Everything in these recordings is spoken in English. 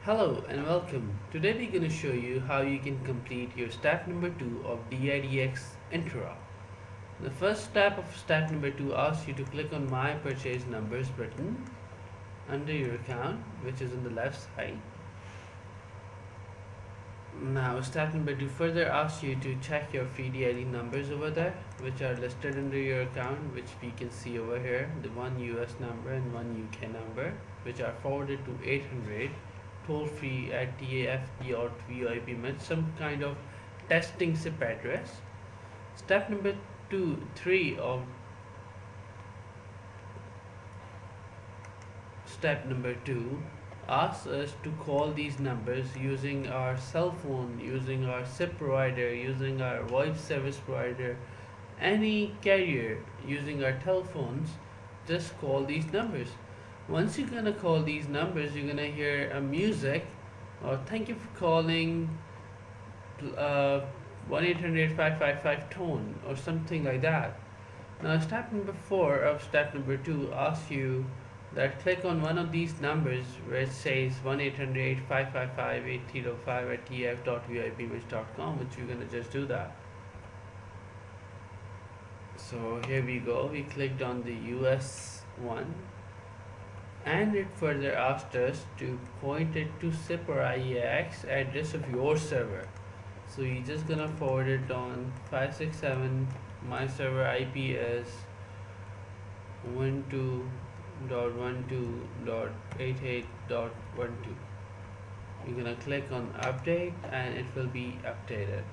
Hello and welcome. Today we're going to show you how you can complete your step number 2 of DIDx Interop. The first step of step number 2 asks you to click on My Purchase Numbers button under your account, which is on the left side. Now step number 2 further asks you to check your free DID numbers over there, which are listed under your account, which we can see over here, the one US number and one UK number, which are forwarded to 800 toll free at TAFP or VoIP with some kind of testing SIP address. Step number 3 of step number 2 asks us to call these numbers using our cell phone, using our SIP provider, using our voice service provider, any carrier, using our telephones. Just call these numbers. Once you're gonna call these numbers, you're gonna hear a music or thank you for calling 1-800-555 tone or something like that. Now step number 4 of step number 2 asks you that click on one of these numbers where it says 1-800-555-8305 at tf.vipimage.com, which we're gonna just do that. So here we go, we clicked on the US one, and it further asked us to point it to SIP or IEX address of your server. So you're just gonna forward it on 567. My server IP is 12.12.88.12. You're gonna click on update and it will be updated.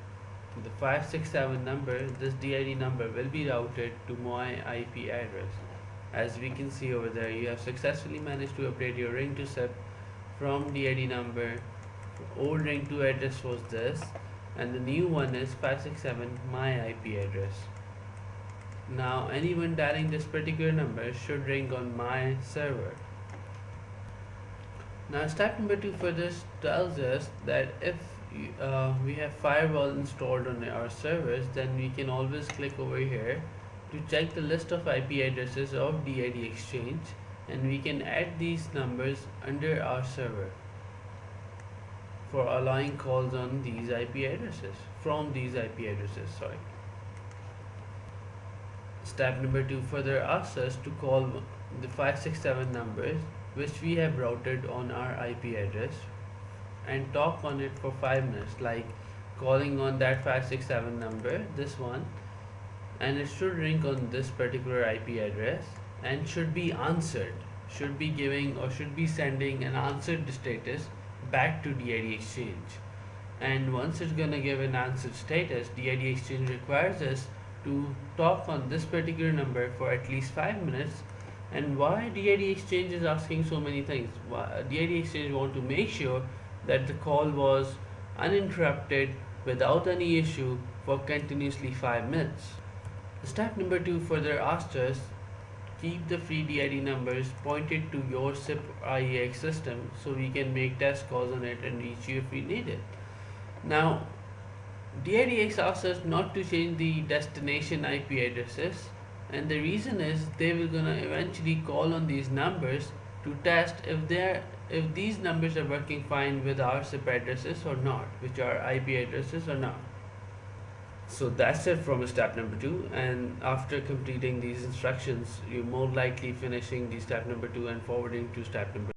The 567 number, this DID number, will be routed to my IP address. As we can see over there, you have successfully managed to update your ring to SIP from DID number. Old ring to address was this, and the new one is 567 my IP address. Now anyone dialing this particular number should ring on my server. Now step number 2 further tells us that if we have firewall installed on our servers, then we can always click over here to check the list of IP addresses of DID Exchange, and we can add these numbers under our server for allowing calls on these IP addresses, from these IP addresses, sorry. Step number 2 further asks us to call the 567 numbers which we have routed on our IP address and talk on it for 5 minutes, like calling on that 567 number, this one, and it should ring on this particular IP address and should be answered, should be giving or should be sending an answered status back to DID Exchange. And once it's gonna give an answered status, DID Exchange requires us to talk on this particular number for at least 5 minutes. And why DID Exchange is asking so many things? DID Exchange want to make sure that the call was uninterrupted without any issue for continuously 5 minutes. Step number 2 further asks us keep the free DID numbers pointed to your SIP IEX system so we can make test calls on it and reach you if we need it. Now DIDx asks us not to change the destination IP addresses, and the reason is they will gonna eventually call on these numbers to test if these numbers are working fine with our SIP addresses or not, which are IP addresses or not. So that's it from step number 2, and after completing these instructions, you're more likely finishing the step number 2 and forwarding to step number